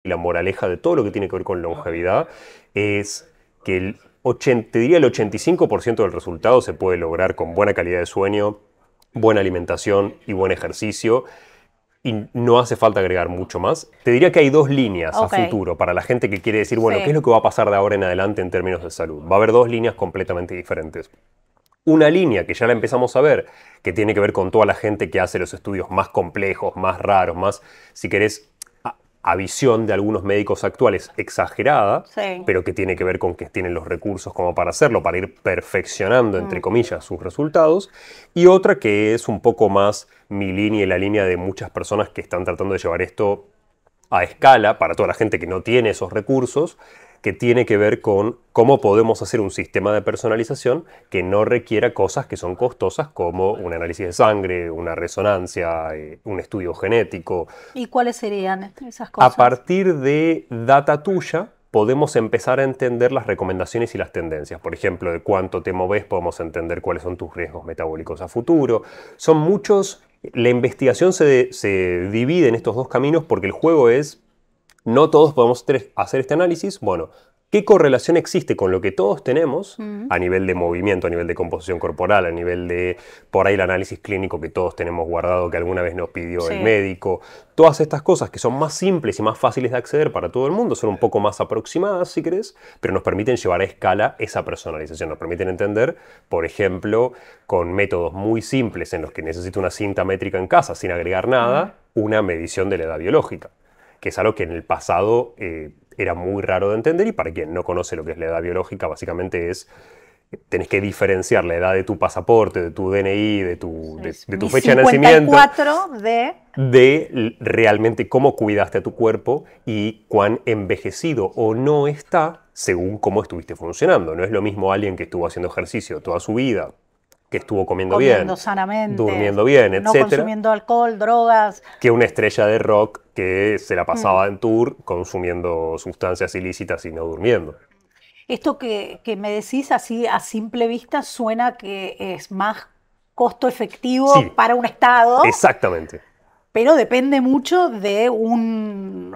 la moraleja de todo lo que tiene que ver con longevidad es que te diría el 85% del resultado se puede lograr con buena calidad de sueño, buena alimentación y buen ejercicio. Y no hace falta agregar mucho más. Te diría que hay dos líneas a Ok, futuro para la gente que quiere decir, bueno, ¿qué es sí. lo que va a pasar de ahora en adelante en términos de salud? Va a haber dos líneas completamente diferentes. Una línea que ya la empezamos a ver, que tiene que ver con toda la gente que hace los estudios más complejos, más raros, más, si querés, a visión de algunos médicos actuales exagerada, Sí. pero que tiene que ver con que tienen los recursos como para hacerlo, para ir perfeccionando, entre comillas, sus resultados. Y otra que es un poco más mi línea y la línea de muchas personas que están tratando de llevar esto a escala para toda la gente que no tiene esos recursos, que tiene que ver con cómo podemos hacer un sistema de personalización que no requiera cosas que son costosas como un análisis de sangre, una resonancia, un estudio genético. ¿Y cuáles serían esas A cosas? partir de data tuya, podemos empezar a entender las recomendaciones y las tendencias. Por ejemplo, de cuánto te moves, podemos entender cuáles son tus riesgos metabólicos a futuro. Son muchos. La investigación se divide en estos dos caminos porque el juego es no todos podemos hacer este análisis. Bueno, ¿qué correlación existe con lo que todos tenemos Mm, a nivel de movimiento, a nivel de composición corporal, a nivel de, por ahí, el análisis clínico que todos tenemos guardado que alguna vez nos pidió el sí. médico? Todas estas cosas que son más simples y más fáciles de acceder para todo el mundo, son un poco más aproximadas, si querés, pero nos permiten llevar a escala esa personalización. Nos permiten entender, por ejemplo, con métodos muy simples en los que necesito una cinta métrica en casa sin agregar Mm. nada, una medición de la edad biológica, que es algo que en el pasado era muy raro de entender, y para quien no conoce lo que es la edad biológica, básicamente es, tenés que diferenciar la edad de tu pasaporte, de tu DNI, Es de tu mi fecha de cincuenta y nacimiento, cuatro de... de realmente cómo cuidaste a tu cuerpo y cuán envejecido o no está según cómo estuviste funcionando. No es lo mismo alguien que estuvo haciendo ejercicio toda su vida, que estuvo comiendo bien, Comiendo sanamente, durmiendo bien, no etcétera, consumiendo alcohol, drogas. que una estrella de rock que se la Mm. pasaba en tour consumiendo sustancias ilícitas y no durmiendo. Esto que me decís así a simple vista suena que es más costo efectivo Sí, para un Estado, exactamente. pero depende mucho de un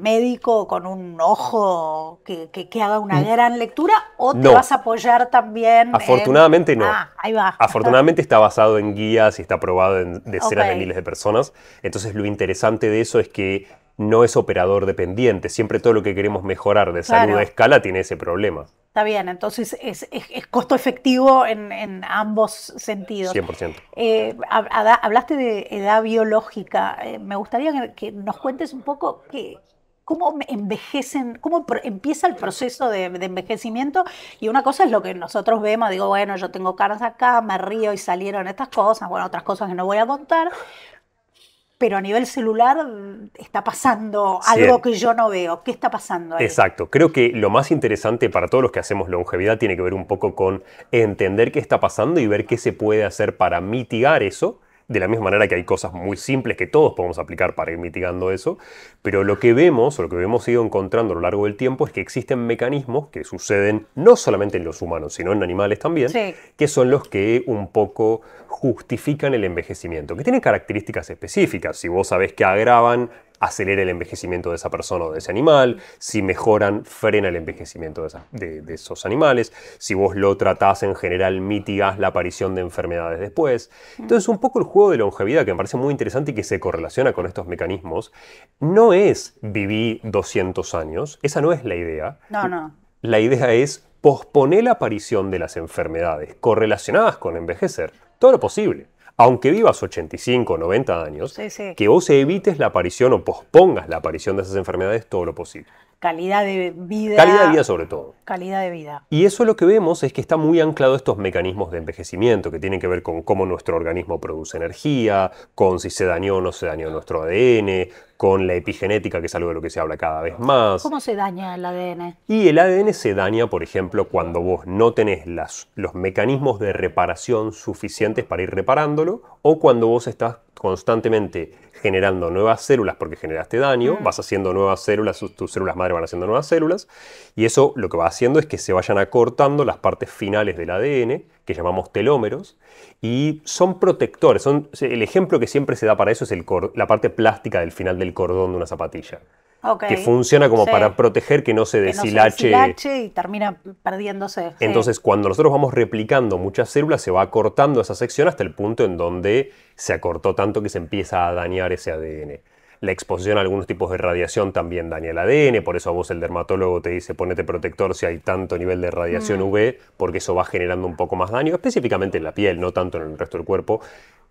médico con un ojo que haga una gran lectura, o te vas No, a apoyar también en... afortunadamente no. Ah, ahí va. Afortunadamente está basado en guías y está probado en Ok, decenas de miles de personas. Entonces lo interesante de eso es que no es operador dependiente. Siempre todo lo que queremos mejorar de salud a claro. escala tiene ese problema. Está bien, entonces es costo efectivo en ambos sentidos. 100%. Hablaste de edad biológica. Me gustaría que nos cuentes un poco cómo envejecen, empieza el proceso de envejecimiento. Y una cosa es lo que nosotros vemos, digo, bueno, yo tengo caras acá, me río y salieron estas cosas, bueno, otras cosas que no voy a contar, pero a nivel celular está pasando algo 100. que yo no veo. ¿Qué está pasando ahí? Exacto. Creo que lo más interesante para todos los que hacemos longevidad tiene que ver un poco con entender qué está pasando y ver qué se puede hacer para mitigar eso. De la misma manera que hay cosas muy simples que todos podemos aplicar para ir mitigando eso, pero lo que vemos, o lo que hemos ido encontrando a lo largo del tiempo, es que existen mecanismos que suceden no solamente en los humanos, sino en animales también, Sí. que son los que un poco justifican el envejecimiento, que tienen características específicas. Si vos sabés que agravan, acelera el envejecimiento de esa persona o de ese animal. Si mejoran, frena el envejecimiento de esos animales. Si vos lo tratás, en general mitigás la aparición de enfermedades después. Entonces, un poco el juego de longevidad, que me parece muy interesante y que se correlaciona con estos mecanismos, no es vivir 200 años. Esa no es la idea. No, no. La idea es posponer la aparición de las enfermedades correlacionadas con envejecer todo lo posible. Aunque vivas 85 o 90 años, Sí, sí. que vos evites la aparición o pospongas la aparición de esas enfermedades todo lo posible. Calidad de Calidad de vida vida, sobre todo. calidad de vida. Y eso lo que vemos es que está muy anclado a estos mecanismos de envejecimiento que tienen que ver con cómo nuestro organismo produce energía, con si se dañó o no se dañó nuestro ADN, con la epigenética, que es algo de lo que se habla cada vez más. ¿Cómo se daña el ADN? Y el ADN se daña, por ejemplo, cuando vos no tenés los mecanismos de reparación suficientes para ir reparándolo, o cuando vos estás constantemente generando nuevas células porque generaste daño, vas haciendo nuevas células, tus células madre van haciendo nuevas células, y eso lo que va haciendo es que se vayan acortando las partes finales del ADN, que llamamos telómeros, y son protectores. El ejemplo que siempre se da para eso es la parte plástica del final del cordón de una zapatilla, Ok, que funciona como sí. para proteger que no se Que no se deshilache. deshilache y termina perdiéndose. Sí. Entonces, cuando nosotros vamos replicando muchas células, se va acortando esa sección hasta el punto en donde se acortó tanto que se empieza a dañar ese ADN. La exposición a algunos tipos de radiación también daña el ADN, por eso a vos el dermatólogo te dice ponete protector si hay tanto nivel de radiación UV, porque eso va generando un poco más daño, específicamente en la piel, no tanto en el resto del cuerpo,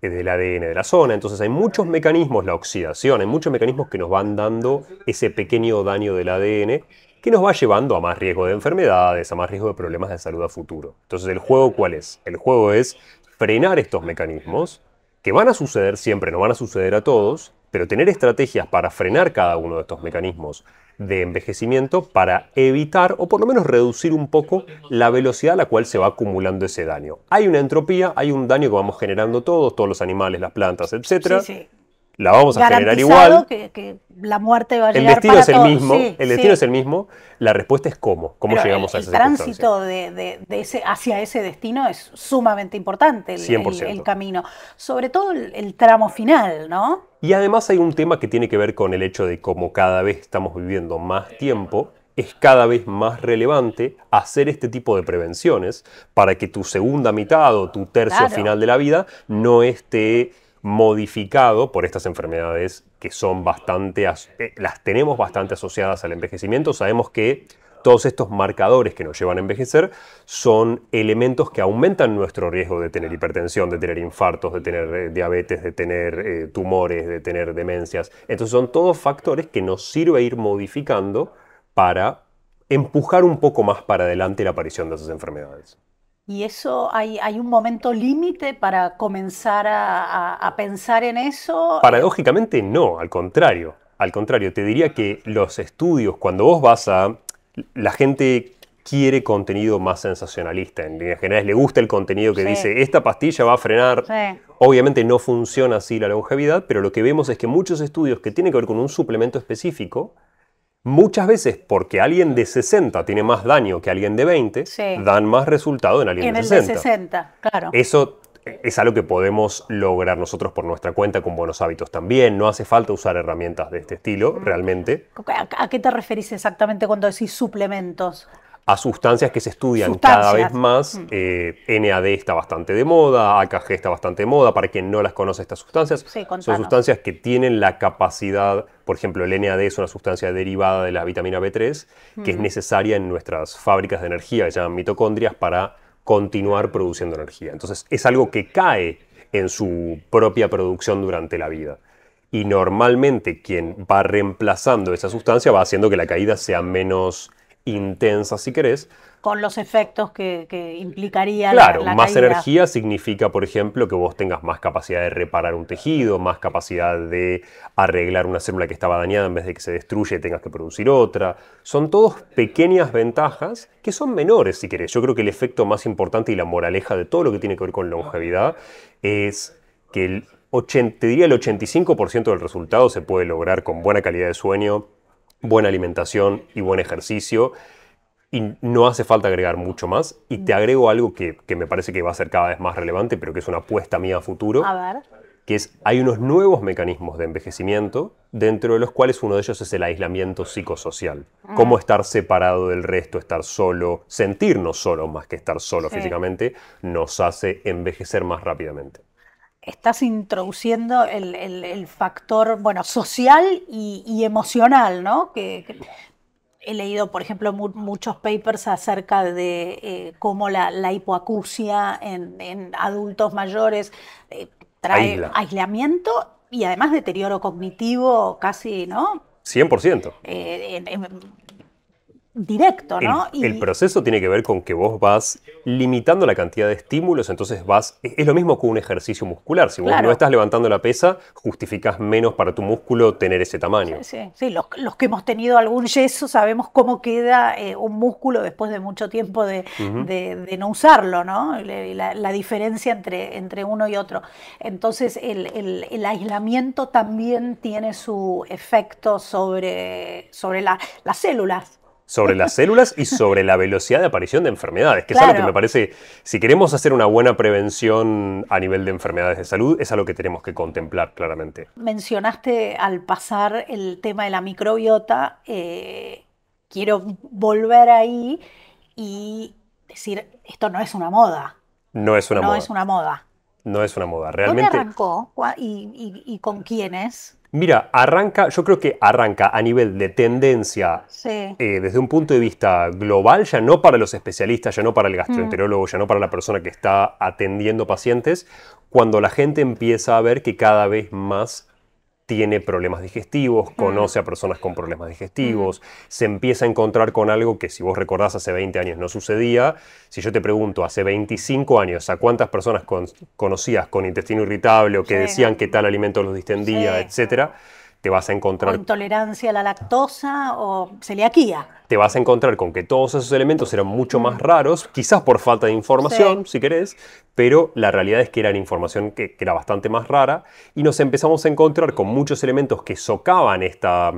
del ADN de la zona. Entonces hay muchos mecanismos, la oxidación, hay muchos mecanismos que nos van dando ese pequeño daño del ADN que nos va llevando a más riesgo de enfermedades, a más riesgo de problemas de salud a futuro. Entonces, ¿el juego cuál es? El juego es frenar estos mecanismos, que van a suceder siempre, no van a suceder a todos, pero tener estrategias para frenar cada uno de estos mecanismos de envejecimiento para evitar o por lo menos reducir un poco la velocidad a la cual se va acumulando ese daño. Hay una entropía, hay un daño que vamos generando todos los animales, las plantas, etc. Sí, sí. La vamos a generar Garantizado igual. que la muerte va a El llegar destino para es el todos. mismo, Sí, el destino sí. es el mismo, la respuesta es cómo Pero llegamos a el esa circunstancia. tránsito de ese, hacia ese destino es sumamente importante, el 100%. camino. Sobre todo el tramo final, ¿no? Y además hay un tema que tiene que ver con el hecho de cómo cada vez estamos viviendo más tiempo, es cada vez más relevante hacer este tipo de prevenciones para que tu segunda mitad o tu tercio Claro. final de la vida no esté modificado por estas enfermedades que son las tenemos bastante asociadas al envejecimiento. Sabemos que todos estos marcadores que nos llevan a envejecer son elementos que aumentan nuestro riesgo de tener hipertensión, de tener infartos, de tener diabetes, de tener tumores, de tener demencias. Entonces son todos factores que nos sirve ir modificando para empujar un poco más para adelante la aparición de esas enfermedades. Y eso, hay un momento límite para comenzar a pensar en eso. Paradójicamente no, al contrario. Al contrario, te diría que los estudios, cuando vos vas a... La gente quiere contenido más sensacionalista. En líneas generales le gusta el contenido que Sí. dice esta pastilla va a frenar. Sí. Obviamente no funciona así la longevidad, pero lo que vemos es que muchos estudios que tienen que ver con un suplemento específico, muchas veces porque alguien de 60 tiene más daño que alguien de 20, Sí. dan más resultado en alguien En de el 60. de 60, claro. Eso es algo que podemos lograr nosotros por nuestra cuenta con buenos hábitos también. No hace falta usar herramientas de este estilo, realmente. ¿A qué te referís exactamente cuando decís suplementos? A sustancias que se estudian Sustancias. cada vez más. NAD está bastante de moda, AKG está bastante de moda. Para quien no las conoce estas sustancias, Sí, son contanos. sustancias que tienen la capacidad, por ejemplo, el NAD es una sustancia derivada de la vitamina B3 que es necesaria en nuestras fábricas de energía, que se llaman mitocondrias, para continuar produciendo energía. Entonces es algo que cae en su propia producción durante la vida. Y normalmente quien va reemplazando esa sustancia va haciendo que la caída sea menos intensa, si querés. Con los efectos que implicaría Claro, la más caída. energía significa, por ejemplo, que vos tengas más capacidad de reparar un tejido, más capacidad de arreglar una célula que estaba dañada en vez de que se destruye y tengas que producir otra. Son todos pequeñas ventajas que son menores, si querés. Yo creo que el efecto más importante y la moraleja de todo lo que tiene que ver con longevidad es que te diría el 85% del resultado se puede lograr con buena calidad de sueño, buena alimentación y buen ejercicio. Y no hace falta agregar mucho más. Y te agrego algo que me parece que va a ser cada vez más relevante, pero que es una apuesta mía a futuro, A ver. que es, hay unos nuevos mecanismos de envejecimiento, dentro de los cuales uno de ellos es el aislamiento psicosocial. Cómo estar separado del resto, estar solo, sentirnos solos más que estar solo Sí. físicamente, nos hace envejecer más rápidamente. Estás introduciendo el factor, bueno, social y emocional, ¿no? He leído, por ejemplo, muchos papers acerca de cómo la hipoacusia en adultos mayores trae Aísla. aislamiento y además deterioro cognitivo casi, ¿no? 100%. Directo, ¿no? El proceso tiene que ver con que vos vas limitando la cantidad de estímulos, entonces es lo mismo que un ejercicio muscular. Si vos Claro. no estás levantando la pesa, justificás menos para tu músculo tener ese tamaño. Sí, los que hemos tenido algún yeso sabemos cómo queda un músculo después de mucho tiempo de no usarlo, ¿no? La diferencia entre uno y otro. Entonces el aislamiento también tiene su efecto sobre las células. sobre las células y sobre la velocidad de aparición de enfermedades, que es algo que me parece, si queremos hacer una buena prevención a nivel de enfermedades de salud, es algo que tenemos que contemplar claramente. Mencionaste al pasar el tema de la microbiota, quiero volver ahí y decir, esto no es una moda. No es una moda. No es una moda. No es una moda, ¿Dónde realmente. arrancó y con quiénes? Mira, yo creo que arranca a nivel de tendencia Sí. desde un punto de vista global, ya no para los especialistas, ya no para el gastroenterólogo, ya no para la persona que está atendiendo pacientes, cuando la gente empieza a ver que cada vez más tiene problemas digestivos, conoce a personas con problemas digestivos, se empieza a encontrar con algo que si vos recordás hace 20 años no sucedía. Si yo te pregunto hace 25 años a cuántas personas conocías con intestino irritable o que decían que tal alimento los distendía, etcétera, te vas a encontrar... O intolerancia a la lactosa o celiaquía. Te vas a encontrar con que todos esos elementos eran mucho más raros, quizás por falta de información, si querés, pero la realidad es que eran información que era bastante más rara y nos empezamos a encontrar con muchos elementos que socavan esta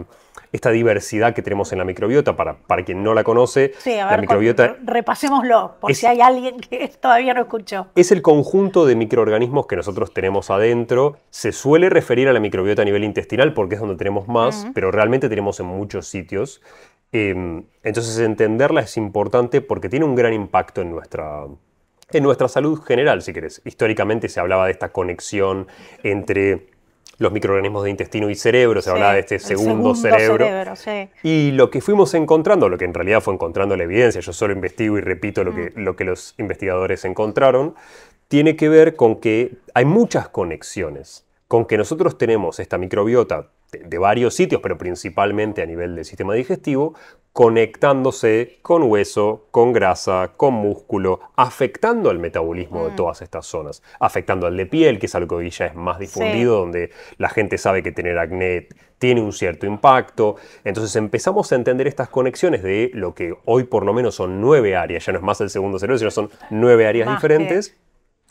diversidad que tenemos en la microbiota. Para quien no la conoce, a ver, la microbiota... repasémoslo, por si hay alguien que todavía no escuchó. Es el conjunto de microorganismos que nosotros tenemos adentro. Se suele referir a la microbiota a nivel intestinal porque es donde tenemos más, pero realmente tenemos en muchos sitios. Entonces entenderla es importante porque tiene un gran impacto en nuestra salud general, si querés. Históricamente se hablaba de esta conexión entre los microorganismos de intestino y cerebro, se hablaba de este segundo cerebro. Y lo que fuimos encontrando, lo que en realidad fue encontrando la evidencia, yo solo investigo y repito lo que los investigadores encontraron, tiene que ver con que hay muchas conexiones, con que nosotros tenemos esta microbiota de varios sitios, pero principalmente a nivel del sistema digestivo, conectándose con hueso, con grasa, con músculo, afectando al metabolismo de todas estas zonas, afectando al de piel, que es algo que hoy ya es más difundido, donde la gente sabe que tener acné tiene un cierto impacto. Entonces empezamos a entender estas conexiones de lo que hoy por lo menos son 9 áreas, ya no es más el segundo cerebro, sino son 9 áreas diferentes,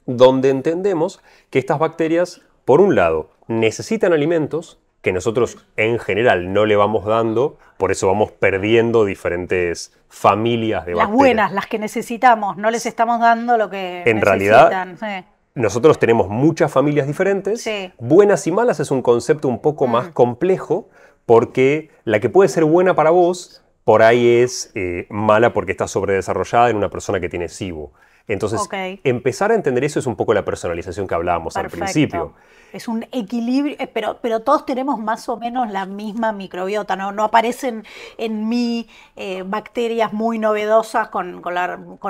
donde entendemos que estas bacterias, por un lado, necesitan alimentos que nosotros en general no le vamos dando, por eso vamos perdiendo diferentes familias de bacterias. Las buenas, las que necesitamos, no les estamos dando lo que en necesitan. Realidad, nosotros tenemos muchas familias diferentes. Buenas y malas es un concepto un poco más complejo, porque la que puede ser buena para vos, por ahí es mala porque está sobredesarrollada en una persona que tiene SIBO. Entonces, empezar a entender eso es un poco la personalización que hablábamos al principio. Es un equilibrio, pero todos tenemos más o menos la misma microbiota, ¿no? No aparecen en mí bacterias muy novedosas con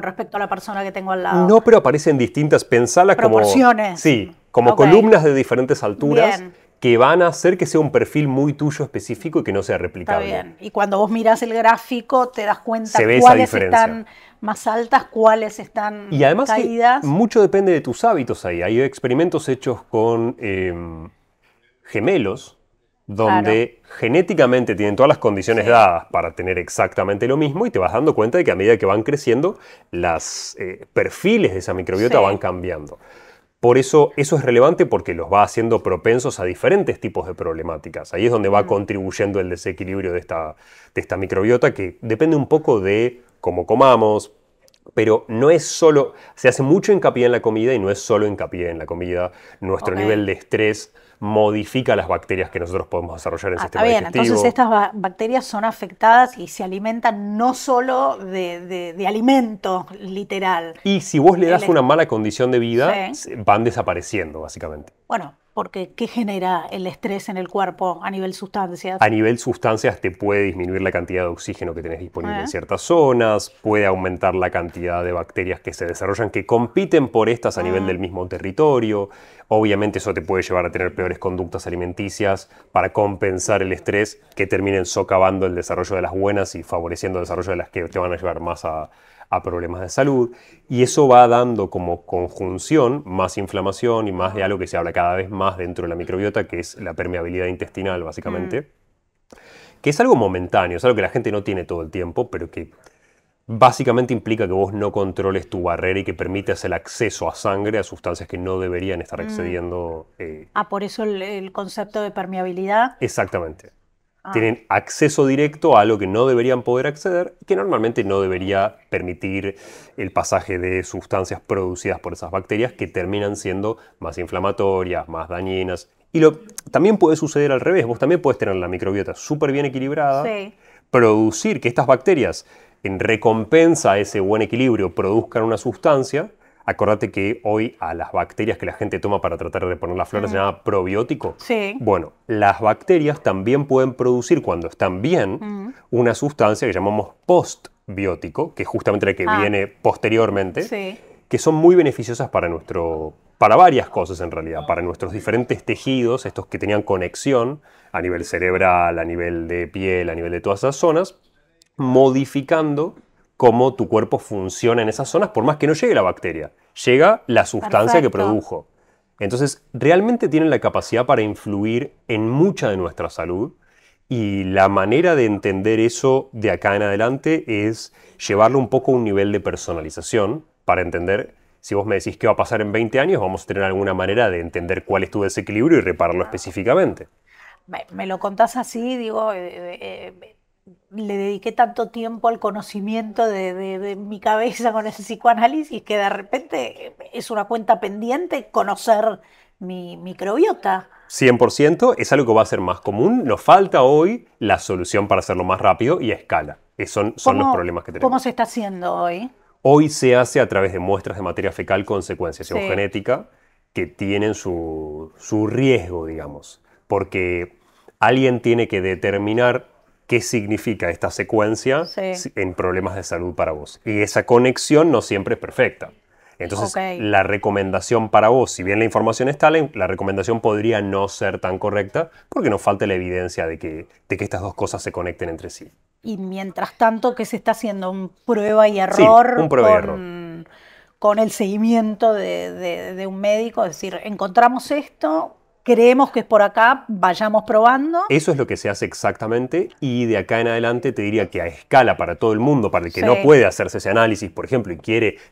respecto a la persona que tengo al lado. No, pero aparecen distintas, pensalas proporciones. Como columnas de diferentes alturas. Que van a hacer que sea un perfil muy tuyo específico y que no sea replicable. Está bien. Y cuando vos mirás el gráfico te das cuenta cuáles están más altas, cuáles están y además caídas. Mucho depende de tus hábitos ahí. Hay experimentos hechos con gemelos donde genéticamente tienen todas las condiciones dadas para tener exactamente lo mismo y te vas dando cuenta de que a medida que van creciendo, los perfiles de esa microbiota van cambiando. Por eso es relevante porque los va haciendo propensos a diferentes tipos de problemáticas. Ahí es donde va contribuyendo el desequilibrio de esta microbiota, que depende un poco de cómo comamos, pero no es solo, se hace mucho hincapié en la comida y no es solo hincapié en la comida. Nuestro nivel de estrés modifica las bacterias que nosotros podemos desarrollar en el sistema digestivo. Entonces estas bacterias son afectadas y se alimentan no solo de alimento literal. Y si vos le das una mala condición de vida, van desapareciendo básicamente. Bueno, porque ¿qué genera el estrés en el cuerpo a nivel sustancias? A nivel sustancias te puede disminuir la cantidad de oxígeno que tenés disponible en ciertas zonas, puede aumentar la cantidad de bacterias que se desarrollan, que compiten por estas a nivel del mismo territorio. Obviamente eso te puede llevar a tener peores conductas alimenticias para compensar el estrés, que terminen socavando el desarrollo de las buenas y favoreciendo el desarrollo de las que te van a llevar más a problemas de salud, y eso va dando como conjunción más inflamación y más de algo que se habla cada vez más dentro de la microbiota, que es la permeabilidad intestinal básicamente, que es algo momentáneo, es algo que la gente no tiene todo el tiempo, pero que básicamente implica que vos no controles tu barrera y que permitas el acceso a sangre a sustancias que no deberían estar accediendo. Por eso el concepto de permeabilidad. Exactamente. Tienen acceso directo a algo que no deberían poder acceder, que normalmente no debería permitir el pasaje de sustancias producidas por esas bacterias que terminan siendo más inflamatorias, más dañinas. Y también puede suceder al revés. Vos también puedes tener la microbiota súper bien equilibrada, Sí. producir que estas bacterias, en recompensa a ese buen equilibrio, produzcan una sustancia. Acordate que hoy a las bacterias que la gente toma para tratar de reponer la flora se llama probiótico. Sí. Bueno, las bacterias también pueden producir, cuando están bien, una sustancia que llamamos postbiótico, que es justamente la que viene posteriormente, Sí. que son muy beneficiosas para varias cosas en realidad, para nuestros diferentes tejidos, estos que tenían conexión a nivel cerebral, a nivel de piel, a nivel de todas esas zonas, modificando cómo tu cuerpo funciona en esas zonas, por más que no llegue la bacteria, llega la sustancia que Perfecto. produjo. Entonces, realmente tienen la capacidad para influir en mucha de nuestra salud, y la manera de entender eso de acá en adelante es llevarlo un poco a un nivel de personalización para entender, si vos me decís qué va a pasar en 20 años, vamos a tener alguna manera de entender cuál es tu desequilibrio y repararlo específicamente. Me lo contás así, digo, le dediqué tanto tiempo al conocimiento de mi cabeza con el psicoanálisis que de repente es una cuenta pendiente conocer mi microbiota. 100% es algo que va a ser más común. Nos falta hoy la solución para hacerlo más rápido y a escala. Son los problemas que ¿Cómo tenemos. se está haciendo hoy? Hoy se hace a través de muestras de materia fecal con secuenciación Sí. genética que tienen su riesgo, digamos, porque alguien tiene que determinar qué significa esta secuencia Sí. en problemas de salud para vos. Y esa conexión no siempre es perfecta. Entonces, Ok. la recomendación para vos, si bien la información está, la recomendación podría no ser tan correcta porque nos falta la evidencia de que estas dos cosas se conecten entre sí. Y mientras tanto, ¿qué se está haciendo? ¿Un prueba y Sí, error un prueba y error. con el seguimiento de un médico? Es decir, encontramos esto, creemos que es por acá, vayamos probando. Eso es lo que se hace exactamente, y de acá en adelante te diría que a escala para todo el mundo, para el que no Sí. puede hacerse ese análisis, por ejemplo, y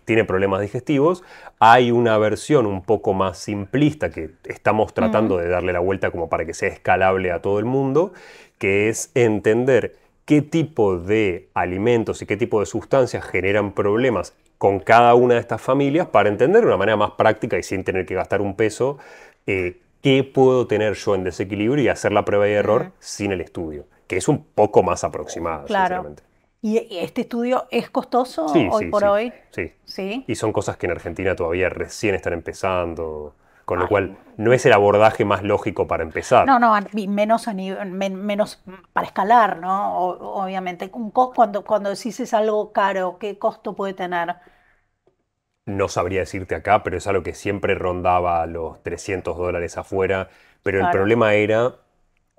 tiene problemas digestivos, hay una versión un poco más simplista que estamos tratando de darle la vuelta como para que sea escalable a todo el mundo, que es entender qué tipo de alimentos y qué tipo de sustancias generan problemas con cada una de estas familias para entender de una manera más práctica y sin tener que gastar un peso qué puedo tener yo en desequilibrio y hacer la prueba y error sin el estudio, que es un poco más aproximado, Claro. sinceramente. ¿Y este estudio es costoso Sí, hoy sí, por sí, hoy? sí. Sí. Y son cosas que en Argentina todavía recién están empezando, con lo Ay, cual no es el abordaje más lógico para empezar. no, no, y menos a nivel, menos para escalar, ¿no? Obviamente. Cuando decís es algo caro, ¿qué costo puede tener? No sabría decirte acá, pero es algo que siempre rondaba los $300 afuera. Pero el Claro, problema era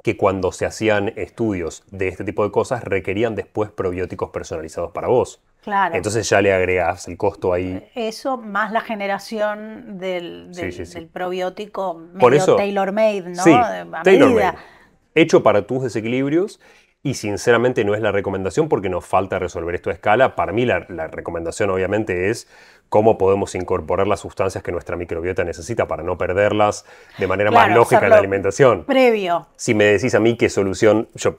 que cuando se hacían estudios de este tipo de cosas requerían después probióticos personalizados para vos. claro. Entonces ya le agregás el costo ahí. Eso más la generación Sí, sí, sí. del probiótico Por medio eso, tailor-made, ¿no? sí, A tailor-made. medida. Hecho para tus desequilibrios, y sinceramente no es la recomendación porque nos falta resolver esto a escala. Para mí la recomendación obviamente es cómo podemos incorporar las sustancias que nuestra microbiota necesita para no perderlas de manera más Claro, lógica en la hacerlo alimentación. previo. Si me decís a mí qué solución, yo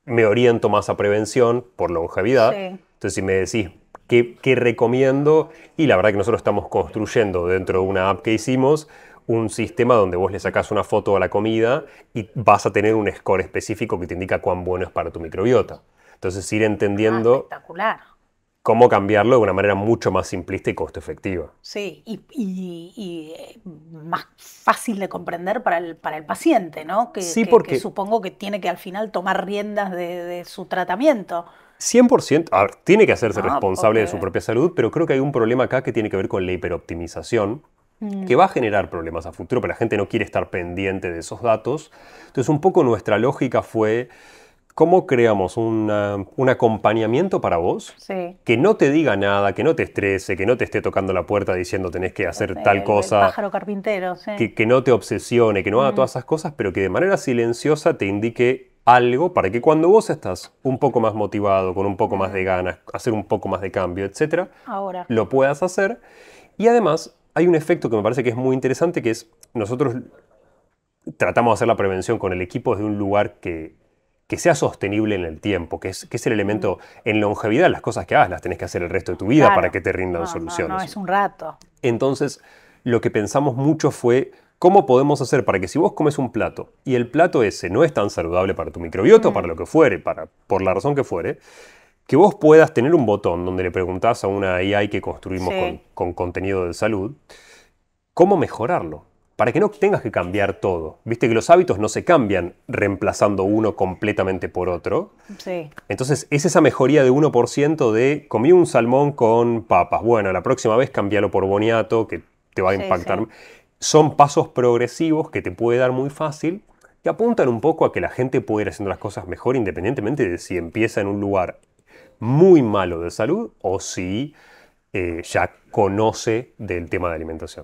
me oriento más a prevención por longevidad. Sí. Entonces, si me decís qué recomiendo, y la verdad que nosotros estamos construyendo dentro de una app que hicimos un sistema donde vos le sacás una foto a la comida y vas a tener un score específico que te indica cuán bueno es para tu microbiota. Entonces, ir Ah, entendiendo espectacular. cómo cambiarlo de una manera mucho más simplista y costo efectiva. Sí, más fácil de comprender para el paciente, ¿no? Sí, Que porque supongo que tiene que al final tomar riendas de su tratamiento, 100%, a ver, tiene que hacerse ¿no? responsable de su Porque propia salud, pero creo que hay un problema acá que tiene que ver con la hiperoptimización, que va a generar problemas a futuro, pero la gente no quiere estar pendiente de esos datos. Entonces, un poco nuestra lógica fue cómo creamos un acompañamiento para vos sí, que no te diga nada, que no te estrese, que no te esté tocando la puerta diciendo tenés que hacer tal el cosa, pájaro carpintero, sí. que no te obsesione, que no haga todas esas cosas, pero que de manera silenciosa te indique algo para que cuando vos estás un poco más motivado, con un poco más de ganas, hacer un poco más de cambio, etcétera, Ahora, lo puedas hacer. Y además hay un efecto que me parece que es muy interesante, que es nosotros tratamos de hacer la prevención con el equipo desde un lugar que que sea sostenible en el tiempo, que es el elemento, en longevidad las cosas que hagas las tenés que hacer el resto de tu vida para que te rindan soluciones. No, es un rato. Entonces, lo que pensamos mucho fue cómo podemos hacer para que si vos comes un plato y el plato ese no es tan saludable para tu microbiota o para lo que fuere, por la razón que fuere, que vos puedas tener un botón donde le preguntás a una AI que construimos con contenido de salud, cómo mejorarlo, para que no tengas que cambiar todo. Viste que los hábitos no se cambian reemplazando uno completamente por otro. Sí. Entonces es esa mejoría de 1% de comí un salmón con papas. Bueno, la próxima vez cambialo por boniato, que te va a impactar. Sí. Son pasos progresivos que te puede dar muy fácil, que apuntan un poco a que la gente puede ir haciendo las cosas mejor independientemente de si empieza en un lugar muy malo de salud o si ya conoce del tema de alimentación.